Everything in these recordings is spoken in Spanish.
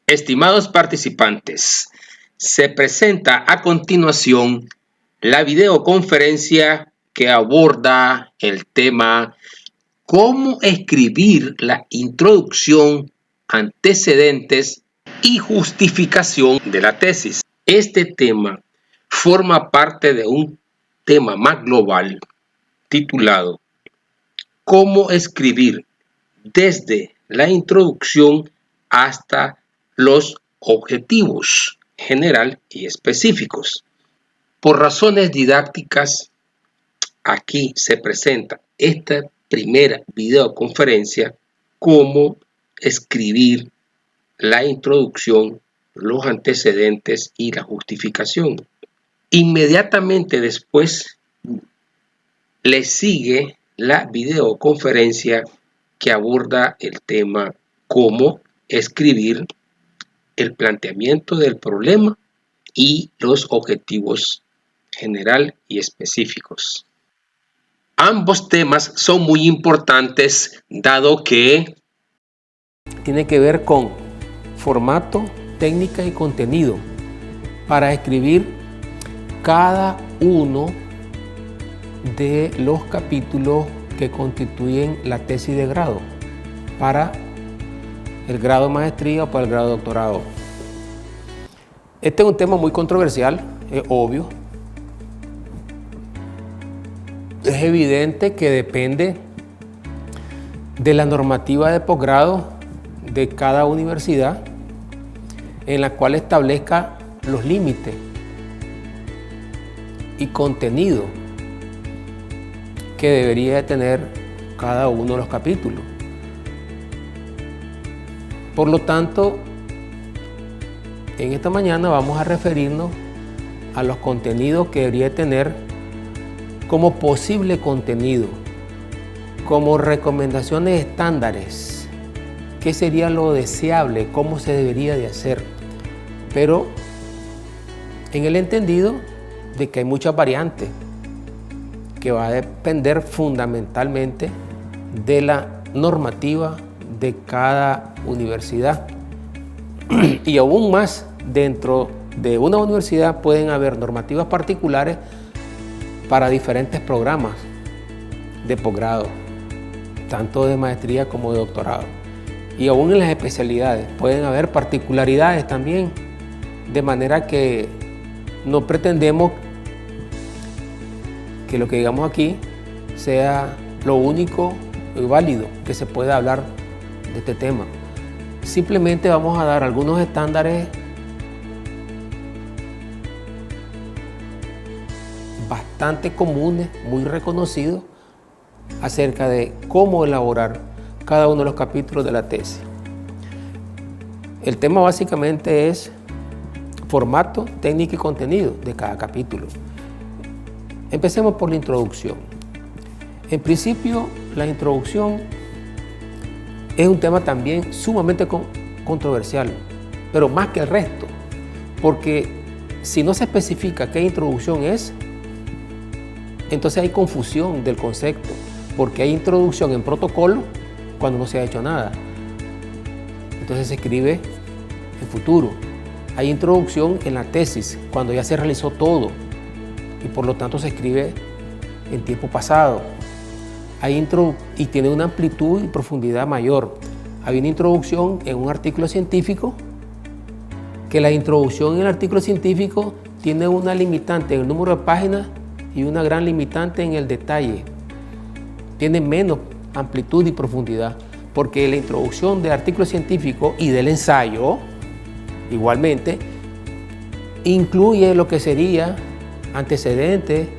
Estimados participantes, se presenta a continuación la videoconferencia que aborda el tema cómo escribir la introducción, antecedentes y justificación de la tesis. Este tema forma parte de un tema más global titulado Cómo escribir desde la introducción hasta los objetivos general y específicos. Por razones didácticas, aquí se presenta esta primera videoconferencia, cómo escribir la introducción, los antecedentes y la justificación. Inmediatamente después le sigue la videoconferencia que aborda el tema cómo escribir el planteamiento del problema y los objetivos general y específicos. Ambos temas son muy importantes dado que tiene que ver con formato, técnica y contenido para escribir cada uno de los capítulos que constituyen la tesis de grado para el grado de maestría o para el grado de doctorado. Este es un tema muy controversial, es obvio. Es evidente que depende de la normativa de posgrado de cada universidad en la cual establezca los límites y contenido que debería de tener cada uno de los capítulos. Por lo tanto, en esta mañana vamos a referirnos a los contenidos que debería tener como posible contenido, como recomendaciones estándares, qué sería lo deseable, cómo se debería de hacer, pero en el entendido de que hay muchas variantes que va a depender fundamentalmente de la normativa de cada universidad. Y aún más, dentro de una universidad pueden haber normativas particulares para diferentes programas de posgrado, tanto de maestría como de doctorado. Y aún en las especialidades pueden haber particularidades también, de manera que no pretendemos que lo que digamos aquí sea lo único y válido que se pueda hablar de este tema. Simplemente vamos a dar algunos estándares bastante comunes, muy reconocidos, acerca de cómo elaborar cada uno de los capítulos de la tesis. El tema básicamente es formato, técnica y contenido de cada capítulo. Empecemos por la introducción. En principio, la introducción es un tema también sumamente controversial, pero más que el resto, porque si no se especifica qué introducción es, entonces hay confusión del concepto, porque hay introducción en protocolo cuando no se ha hecho nada. Entonces se escribe en futuro. Hay introducción en la tesis cuando ya se realizó todo y por lo tanto se escribe en tiempo pasado. Y tiene una amplitud y profundidad mayor. Hay una introducción en un artículo científico, que la introducción en el artículo científico tiene una limitante en el número de páginas y una gran limitante en el detalle. Tiene menos amplitud y profundidad, porque la introducción del artículo científico y del ensayo, igualmente, incluye lo que sería antecedentes,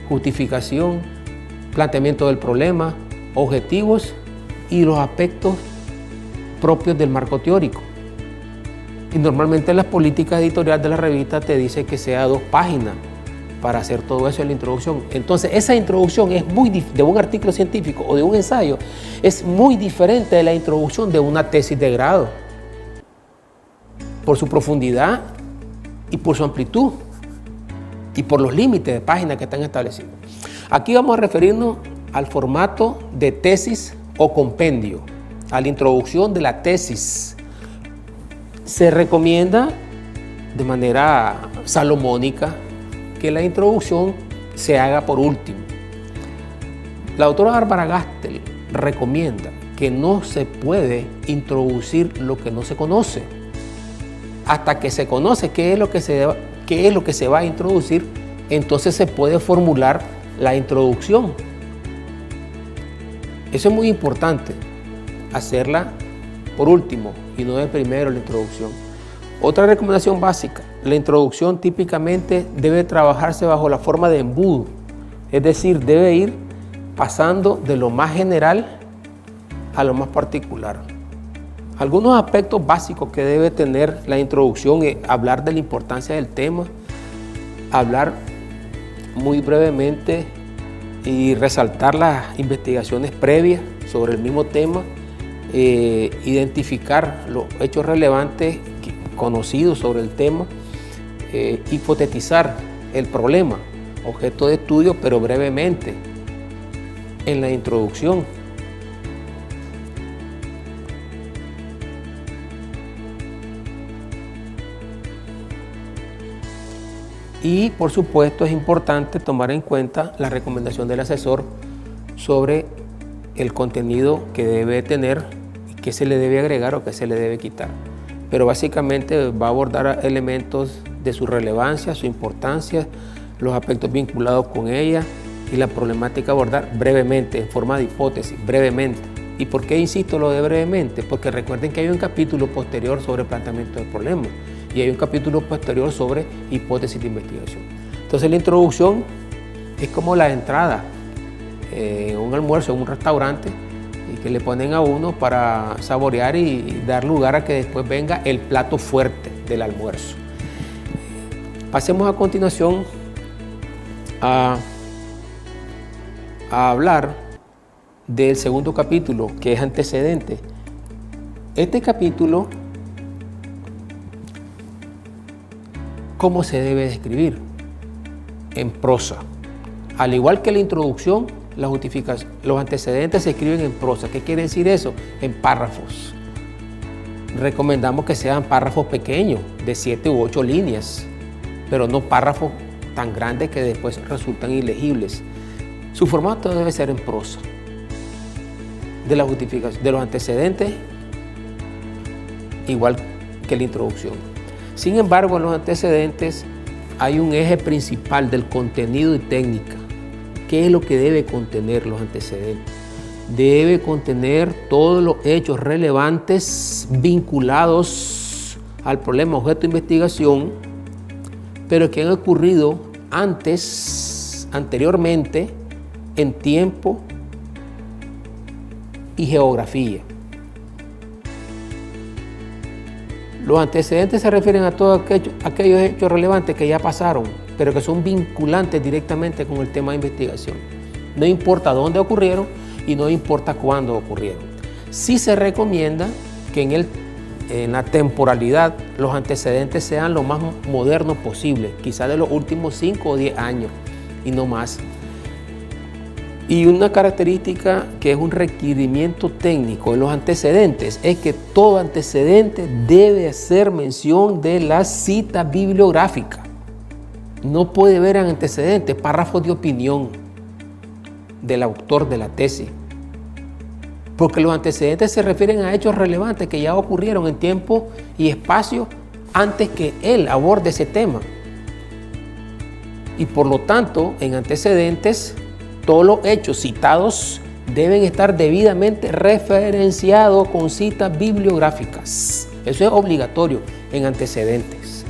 justificación, planteamiento del problema, objetivos y los aspectos propios del marco teórico. Y normalmente las políticas editoriales de la revista te dicen que sea 2 páginas para hacer todo eso en la introducción. Entonces, esa introducción es de un artículo científico o de un ensayo, es muy diferente de la introducción de una tesis de grado, por su profundidad y por su amplitud y por los límites de páginas que están establecidos. Aquí vamos a referirnos al formato de tesis o compendio, a la introducción de la tesis. Se recomienda de manera salomónica que la introducción se haga por último. La autora Bárbara Gastel recomienda que no se puede introducir lo que no se conoce. Hasta que se conoce qué es lo que se va a introducir, entonces se puede formular la introducción. Eso es muy importante, hacerla por último y no de primero la introducción. Otra recomendación básica: la introducción típicamente debe trabajarse bajo la forma de embudo, es decir, debe ir pasando de lo más general a lo más particular. Algunos aspectos básicos que debe tener la introducción es hablar de la importancia del tema, hablar muy brevemente y resaltar las investigaciones previas sobre el mismo tema, identificar los hechos relevantes conocidos sobre el tema, hipotetizar el problema, objeto de estudio, pero brevemente en la introducción. Y por supuesto es importante tomar en cuenta la recomendación del asesor sobre el contenido que debe tener, qué se le debe agregar o qué se le debe quitar. Pero básicamente va a abordar elementos de su relevancia, su importancia, los aspectos vinculados con ella y la problemática a abordar brevemente, en forma de hipótesis, brevemente. ¿Y por qué insisto lo de brevemente? Porque recuerden que hay un capítulo posterior sobre planteamiento del problema y hay un capítulo posterior sobre hipótesis de investigación. Entonces la introducción es como la entrada en un almuerzo, en un restaurante, y que le ponen a uno para saborear y dar lugar a que después venga el plato fuerte del almuerzo. Pasemos a continuación a hablar del segundo capítulo, que es antecedente. Este capítulo, ¿cómo se debe describir? En prosa. Al igual que la introducción, la justificación, los antecedentes se escriben en prosa. ¿Qué quiere decir eso? En párrafos. Recomendamos que sean párrafos pequeños, de 7 u 8 líneas, pero no párrafos tan grandes que después resultan ilegibles. Su formato debe ser en prosa. De la justificación, de los antecedentes, igual que la introducción. Sin embargo, en los antecedentes hay un eje principal del contenido y técnica. ¿Qué es lo que debe contener los antecedentes? Debe contener todos los hechos relevantes vinculados al problema objeto de investigación, pero que han ocurrido anteriormente, en tiempo y geografía. Los antecedentes se refieren a todos aquellos hechos relevantes que ya pasaron, pero que son vinculantes directamente con el tema de investigación. No importa dónde ocurrieron y no importa cuándo ocurrieron. Sí se recomienda que en la temporalidad los antecedentes sean lo más modernos posible, quizás de los últimos 5 o 10 años y no más. Y una característica que es un requerimiento técnico en los antecedentes es que todo antecedente debe hacer mención de la cita bibliográfica. No puede haber en antecedentes párrafos de opinión del autor de la tesis, porque los antecedentes se refieren a hechos relevantes que ya ocurrieron en tiempo y espacio antes que él aborde ese tema. Y por lo tanto, en antecedentes, todos los hechos citados deben estar debidamente referenciados con citas bibliográficas. Eso es obligatorio en antecedentes.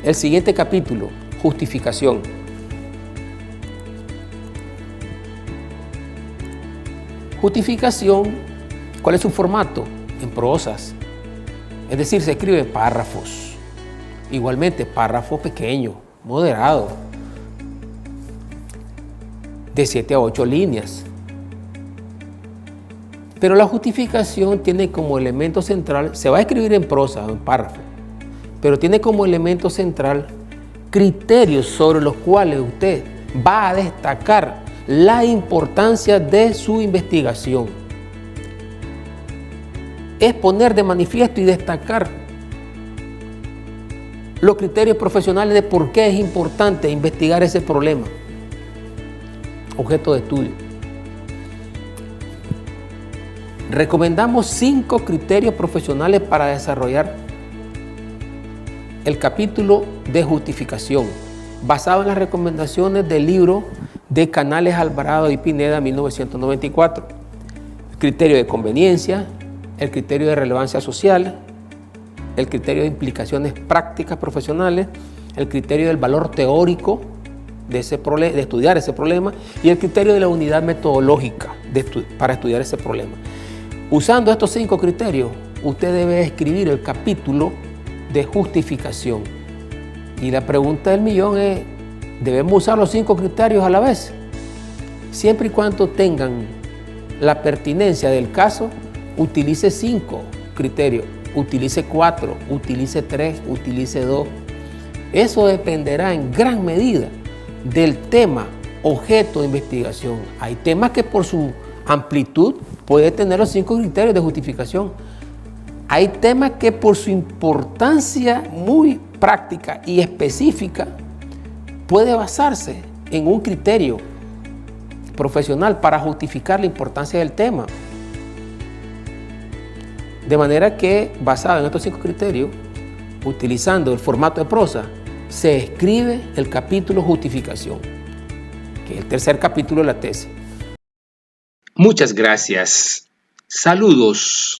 El siguiente capítulo, justificación. Justificación, ¿cuál es su formato? En prosas. Es decir, se escribe en párrafos. Igualmente, párrafo pequeño, moderado, de 7 a 8 líneas. Pero la justificación tiene como elemento central, se va a escribir en prosa o en párrafo, pero tiene como elemento central criterios sobre los cuales usted va a destacar la importancia de su investigación. Es poner de manifiesto y destacar los criterios profesionales de por qué es importante investigar ese problema, objeto de estudio. Recomendamos 5 criterios profesionales para desarrollar el capítulo de justificación, basado en las recomendaciones del libro de Canales, Alvarado y Pineda, 1994. El criterio de conveniencia, el criterio de relevancia social, el criterio de implicaciones prácticas profesionales, el criterio del valor teórico de estudiar ese problema y el criterio de la unidad metodológica para estudiar ese problema. Usando estos 5 criterios, usted debe escribir el capítulo de justificación. Y la pregunta del millón es, ¿debemos usar los 5 criterios a la vez? Siempre y cuando tengan la pertinencia del caso, utilice 5 criterios, utilice 4, utilice 3, utilice 2. Eso dependerá en gran medida del tema objeto de investigación. Hay temas que por su amplitud puede tener los 5 criterios de justificación. Hay temas que por su importancia muy práctica y específica puede basarse en un criterio profesional para justificar la importancia del tema. De manera que, basado en estos 5 criterios, utilizando el formato de prosa, se escribe el capítulo justificación, que es el tercer capítulo de la tesis. Muchas gracias. Saludos.